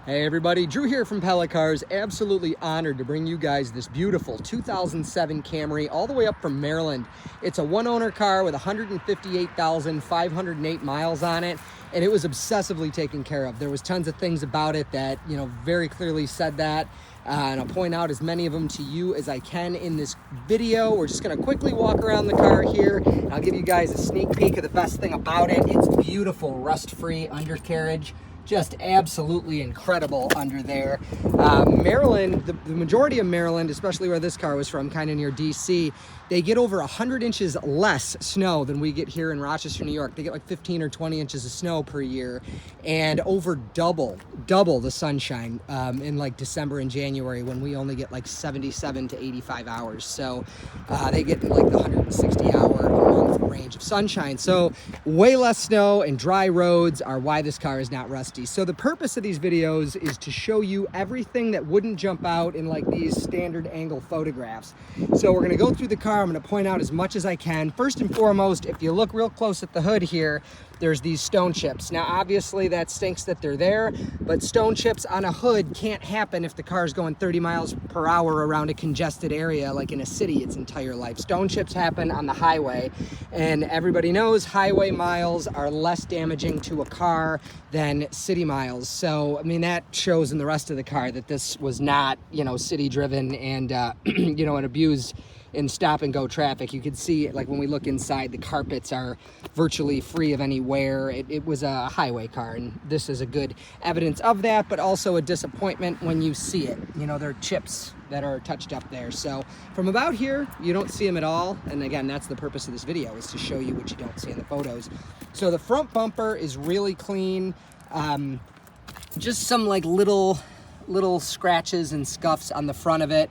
Hey everybody, Drew here from Pella Cars. Absolutely honored to bring you guys this beautiful 2007 Camry all the way up from Maryland. It's a one-owner car with 158,508 miles on it, and it was obsessively taken care of. There was tons of things about it that, very clearly said that, and I'll point out as many of them to you as I can in this video. We're just gonna quickly walk around the car here. I'll give you guys a sneak peek of the best thing about it. It's beautiful, rust-free undercarriage. Just absolutely incredible under there. Maryland, the majority of Maryland, especially where this car was from, kind of near DC, they get over 100 inches less snow than we get here in Rochester, New York. They get like 15 or 20 inches of snow per year, and over double the sunshine in like December and January, when we only get like 77 to 85 hours. So they get like the 160-hour a month range of sunshine. So way less snow and dry roads are why this car is not rusty. So the purpose of these videos is to show you everything that wouldn't jump out in like these standard angle photographs. So we're gonna go through the car. I'm gonna point out as much as I can. First and foremost, if you look real close at the hood here, there's these stone chips. Now, obviously that stinks that they're there, but stone chips on a hood can't happen if the car is going 30 miles per hour around a congested area like in a city its entire life. Stone chips happen on the highway, and everybody knows highway miles are less damaging to a car than city miles. So, I mean, that shows in the rest of the car that this was not, city driven and, and abused in stop and go traffic. You can see, like when we look inside, the carpets are virtually free of any wear. It was a highway car, and this is a good evidence of that, but also a disappointment when you see it. There are chips that are touched up there. So from about here, you don't see them at all. And again, that's the purpose of this video, is to show you what you don't see in the photos. So the front bumper is really clean. Just some like little scratches and scuffs on the front of it.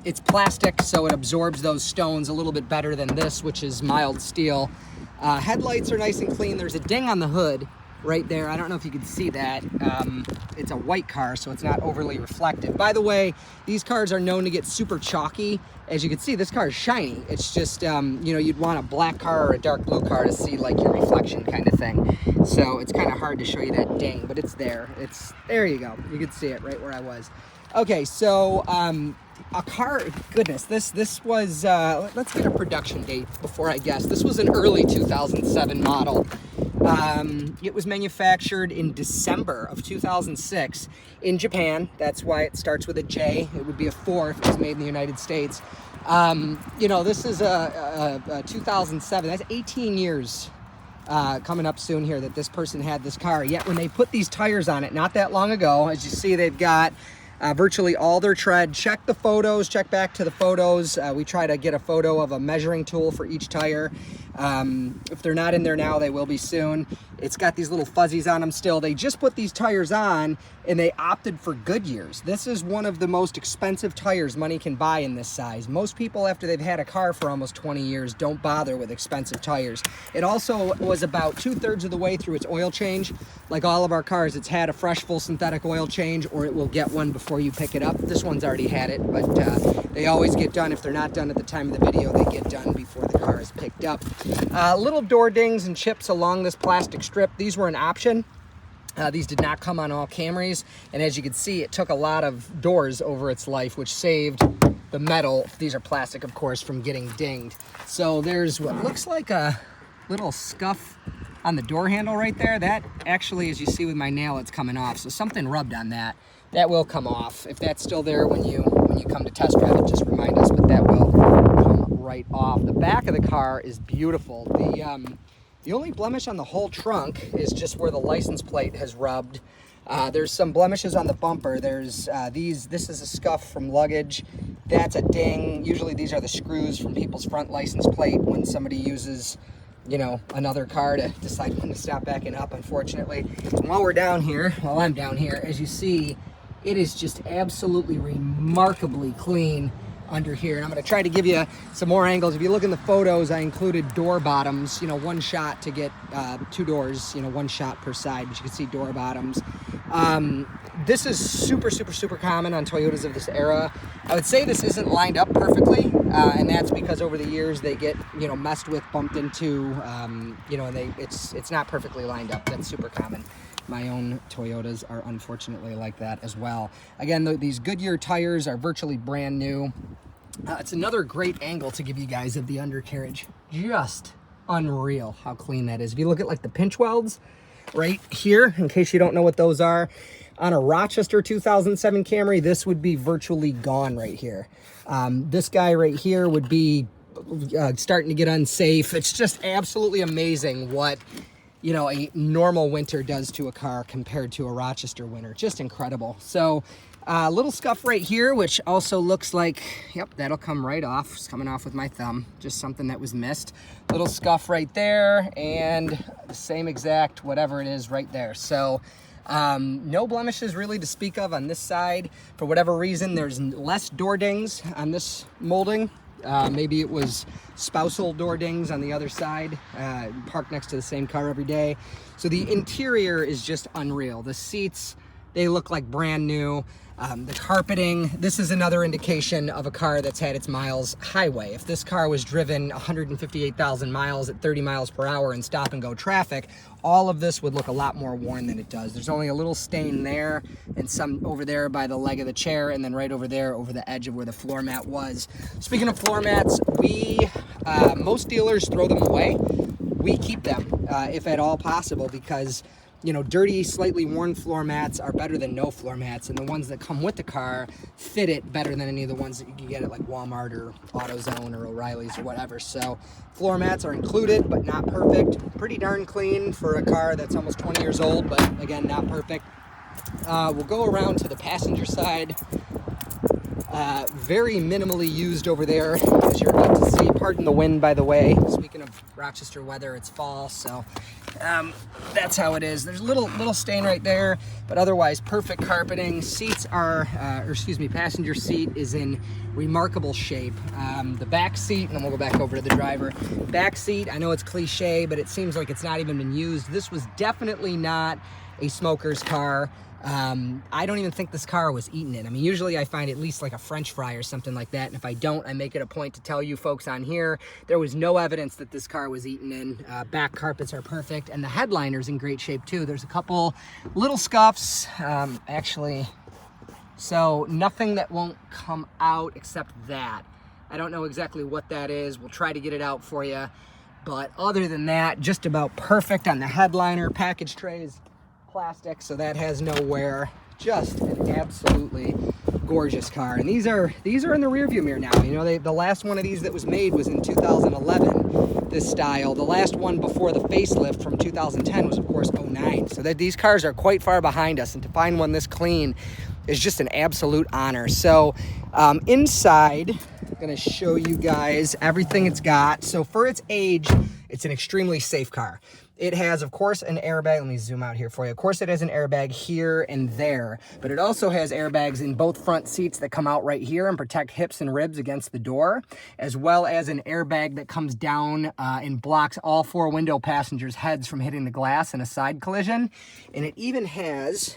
It's plastic, so it absorbs those stones a little bit better than this, which is mild steel. Headlights are nice and clean. There's a ding on the hood right there. I don't know if you can see that. It's a white car, so it's not overly reflective. By the way, these cars are known to get super chalky. As you can see, this car is shiny. It's just, you'd want a black car or a dark blue car to see like your reflection kind of thing. So it's kind of hard to show you that ding, but it's there. There you go. You can see it right where I was. Okay, so a car, goodness, this was, let's get a production date before I guess. This was an early 2007 model. It was manufactured in December of 2006 in Japan. That's why it starts with a J. It would be a 4 if it was made in the United States. This is a 2007. That's 18 years coming up soon here that this person had this car. Yet when they put these tires on it not that long ago, as you see, they've got virtually all their tread. Check the photos, check back to the photos. We try to get a photo of a measuring tool for each tire. If they're not in there now, they will be soon. It's got these little fuzzies on them still. They just put these tires on and they opted for Goodyears. This is one of the most expensive tires money can buy in this size. Most people, after they've had a car for almost 20 years, don't bother with expensive tires. It also was about 2/3 of the way through its oil change. Like all of our cars, it's had a fresh full synthetic oil change, or it will get one before you pick it up. This one's already had it, but they always get done. If they're not done at the time of the video, they get done before the car is picked up. Little door dings and chips along this plastic strip. These were an option. These did not come on all Camrys, and as you can see, it took a lot of doors over its life, which saved the metal, these are plastic of course, from getting dinged. So there's what looks like a little scuff on the door handle right there. That actually, as you see with my nail, it's coming off, so something rubbed on that. That will come off. If that's still there when you come to test drive it, just remind us, but that will come right off. The back of the car is beautiful. The only blemish on the whole trunk is just where the license plate has rubbed. There's some blemishes on the bumper. There's this is a scuff from luggage. That's a ding. Usually these are the screws from people's front license plate when somebody uses, another car to decide when to stop backing up, unfortunately. And while I'm down here, as you see, it is just absolutely remarkably clean under here. And I'm going to try to give you some more angles. If you look in the photos, I included door bottoms, one shot to get 2 doors, one shot per side, but you can see door bottoms. This is super common on Toyotas of this era. I would say this isn't lined up perfectly, and that's because over the years they get, messed with, bumped into, and it's not perfectly lined up. That's super common. My own Toyotas are unfortunately like that as well. Again, these Goodyear tires are virtually brand new. It's another great angle to give you guys of the undercarriage. Just unreal how clean that is. If you look at like the pinch welds right here, in case you don't know what those are, on a Rochester 2007 Camry, this would be virtually gone right here. This guy right here would be starting to get unsafe. It's just absolutely amazing what, you know, a normal winter does to a car compared to a Rochester winter. Just incredible. So little scuff right here, which also looks like, yep, that'll come right off. It's coming off with my thumb. Just something that was missed. Little scuff right there, and the same exact whatever it is right there. So no blemishes really to speak of on this side. For whatever reason, there's less door dings on this molding. Maybe it was spousal door dings on the other side, parked next to the same car every day. So the interior is just unreal. The seats, they look like brand new. The carpeting, this is another indication of a car that's had its miles highway. If this car was driven 158,000 miles at 30 miles per hour in stop and go traffic, all of this would look a lot more worn than it does. There's only a little stain there and some over there by the leg of the chair, and then right over there over the edge of where the floor mat was. Speaking of floor mats, most dealers throw them away. We keep them if at all possible, because you know, dirty, slightly worn floor mats are better than no floor mats, and the ones that come with the car fit it better than any of the ones that you can get at like Walmart or AutoZone or O'Reilly's or whatever. So floor mats are included, but not perfect. Pretty darn clean for a car that's almost 20 years old, but again, not perfect. We'll go around to the passenger side. Very minimally used over there, as you're about to see. Pardon the wind, by the way. Speaking of Rochester weather, it's fall, so that's how it is. There's a little stain right there, but otherwise perfect carpeting. Seats are, passenger seat is in remarkable shape. The back seat, and then we'll go back over to the driver. Back seat, I know it's cliche, but it seems like it's not even been used. This was definitely not a smoker's car. I don't even think this car was eaten in. I mean, usually I find at least like a French fry or something like that, and if I don't, I make it a point to tell you folks on here, there was no evidence that this car was eaten in. Back carpets are perfect, and the headliner's in great shape too. There's a couple little scuffs, actually, so nothing that won't come out except that. I don't know exactly what that is. We'll try to get it out for you, but other than that, just about perfect on the headliner. Package trays, plastic, so that has no wear. Just an absolutely gorgeous car, and these are in the rear view mirror now. You know, the last one of these that was made was in 2011, this style. The last one before the facelift from 2010 was of course 09, so that these cars are quite far behind us, and to find one this clean is just an absolute honor. So inside, I'm gonna show you guys everything it's got. So for its age, it's an extremely safe car. It has, of course, an airbag. Let me zoom out here for you. Of course, it has an airbag here and there, but it also has airbags in both front seats that come out right here and protect hips and ribs against the door, as well as an airbag that comes down and blocks all four window passengers' heads from hitting the glass in a side collision. And it even has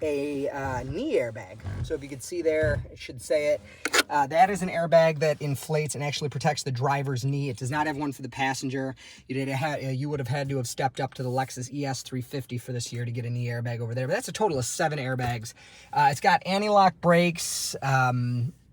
a knee airbag. So if you can see there, it should say it. That is an airbag that inflates and actually protects the driver's knee. It does not have one for the passenger. You would have had to have stepped up to the Lexus ES 350 for this year to get a knee airbag over there. But that's a total of 7 airbags. It's got anti-lock brakes,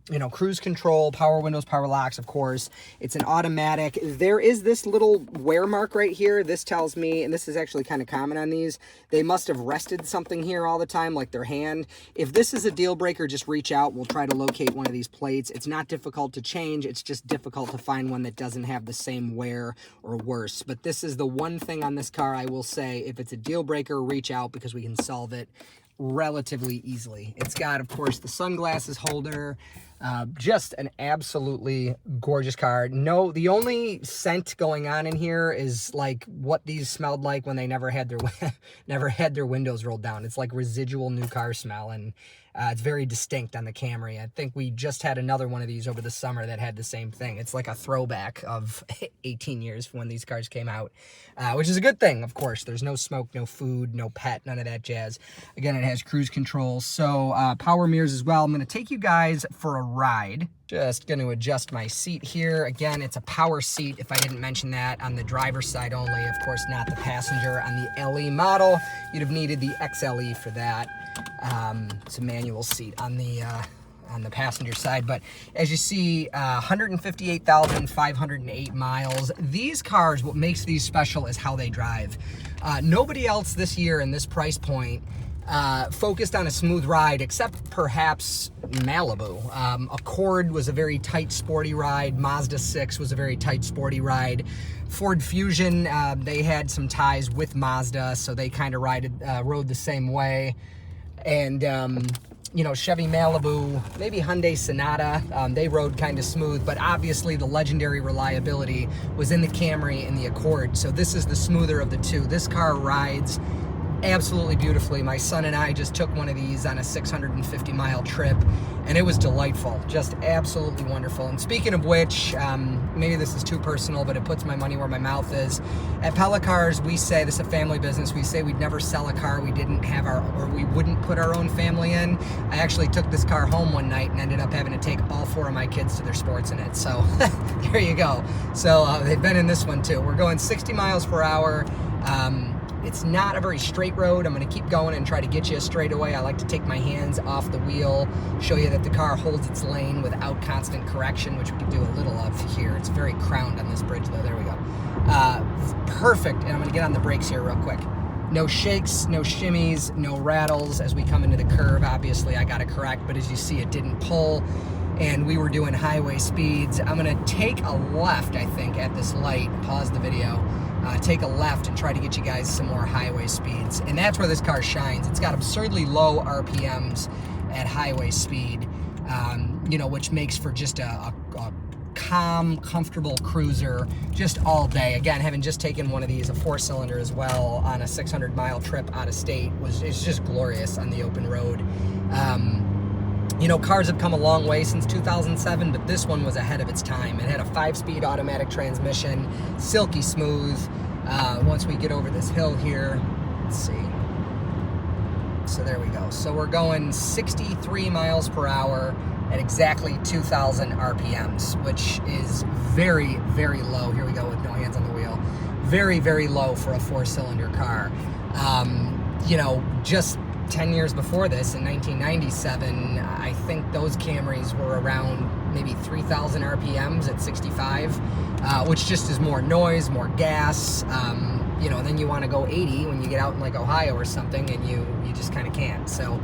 you know, cruise control, power windows, power locks, of course. It's an automatic. There is this little wear mark right here. This tells me, and this is actually kind of common on these, they must have rested something here all the time, like their hand. If this is a deal breaker, just reach out. We'll try to locate one of these plates. It's not difficult to change. It's just difficult to find one that doesn't have the same wear or worse. But this is the one thing on this car I will say, if it's a deal breaker, reach out, because we can solve it relatively easily. It's got, of course, the sunglasses holder. Just an absolutely gorgeous car. No, the only scent going on in here is like what these smelled like when they never had their windows rolled down. It's like residual new car smell, and it's very distinct on the Camry. I think we just had another one of these over the summer that had the same thing. It's like a throwback of 18 years when these cars came out, which is a good thing, of course. There's no smoke, no food, no pet, none of that jazz. Again, it has cruise control, so power mirrors as well. I'm going to take you guys for a ride. Just going to adjust my seat here. Again, it's a power seat, if I didn't mention that, on the driver's side only, of course, not the passenger. On the LE model, you'd have needed the XLE for that. It's a manual seat on the passenger side. But as you see, 158,508 miles. These cars, what makes these special is how they drive. Nobody else this year in this price point focused on a smooth ride, except perhaps Malibu. Accord was a very tight, sporty ride. Mazda 6 was a very tight, sporty ride. Ford Fusion, they had some ties with Mazda, so they kind of rode the same way. And you know, Chevy Malibu, maybe Hyundai Sonata, they rode kind of smooth, but obviously the legendary reliability was in the Camry and the Accord. So this is the smoother of the two. This car rides absolutely beautifully. My son and I just took one of these on a 650-mile trip, and it was delightful, just absolutely wonderful. And speaking of which, maybe this is too personal, but it puts my money where my mouth is. At Pella Cars, we say, this is a family business, we say we'd never sell a car we didn't have or we wouldn't put our own family in. I actually took this car home one night and ended up having to take all 4 of my kids to their sports in it. So there you go. So they've been in this one too. We're going 60 miles per hour. It's not a very straight road. I'm going to keep going and try to get you a straightaway. I like to take my hands off the wheel, show you that the car holds its lane without constant correction, which we can do a little of here. It's very crowned on this bridge, though. There we go. Perfect. And I'm going to get on the brakes here real quick. No shakes, no shimmies, no rattles as we come into the curve. Obviously, I got it correct, but as you see, it didn't pull, and we were doing highway speeds. I'm going to take a left, I think, at this light. Pause the video. Take a left and try to get you guys some more highway speeds. And that's where this car shines. It's got absurdly low RPMs at highway speed, you know, which makes for just a calm, comfortable cruiser just all day. Again, having just taken one of these, a 4-cylinder as well, on a 600-mile trip out of state, it's just glorious on the open road. You know, cars have come a long way since 2007, but this one was ahead of its time. It had a 5-speed automatic transmission, silky smooth. Once we get over this hill here, let's see. So there we go. So we're going 63 miles per hour at exactly 2,000 RPMs, which is very, very low. Here we go with no hands on the wheel. Very, very low for a 4-cylinder car. You know, just 10 years before this, in 1997, I think those Camrys were around maybe 3,000 RPMs at 65, which just is more noise, more gas, you know, and then you want to go 80 when you get out in like Ohio or something, and you just kind of can't. So,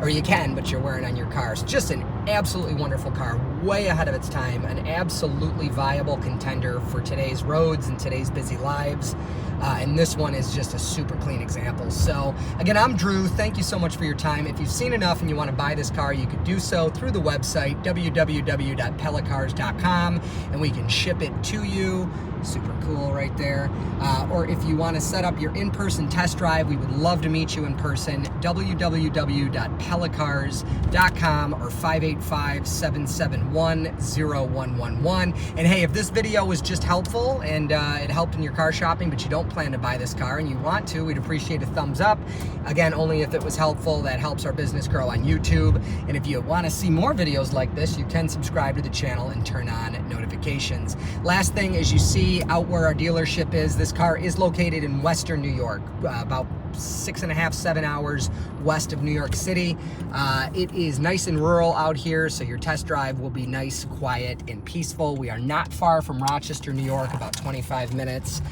or you can, but you're wearing on your cars. Just an absolutely wonderful car, way ahead of its time, an absolutely viable contender for today's roads and today's busy lives. And this one is just a super clean example. So again, I'm Drew. Thank you so much for your time. If you've seen enough and you want to buy this car, you could do so through the website, www.pellacars.com, and we can ship it to you. Super cool right there. Or if you want to set up your in-person test drive, we would love to meet you in person. www.pellacars.com or 585-771-0111. And hey, if this video was just helpful and it helped in your car shopping, but you don't plan to buy this car and you want to, we'd appreciate a thumbs up. Again, only if it was helpful. That helps our business grow on YouTube. And if you want to see more videos like this, you can subscribe to the channel and turn on notifications. Last thing, as you see out where our dealership is, this car is located in Western New York, about 6.5, 7 hours west of New York City. It is nice and rural out here, so your test drive will be nice, quiet, and peaceful. We are not far from Rochester, New York, about 25 minutes,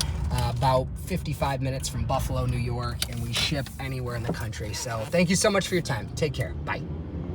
about 55 minutes from Buffalo, New York, and we ship anywhere in the country. So thank you so much for your time. Take care. Bye.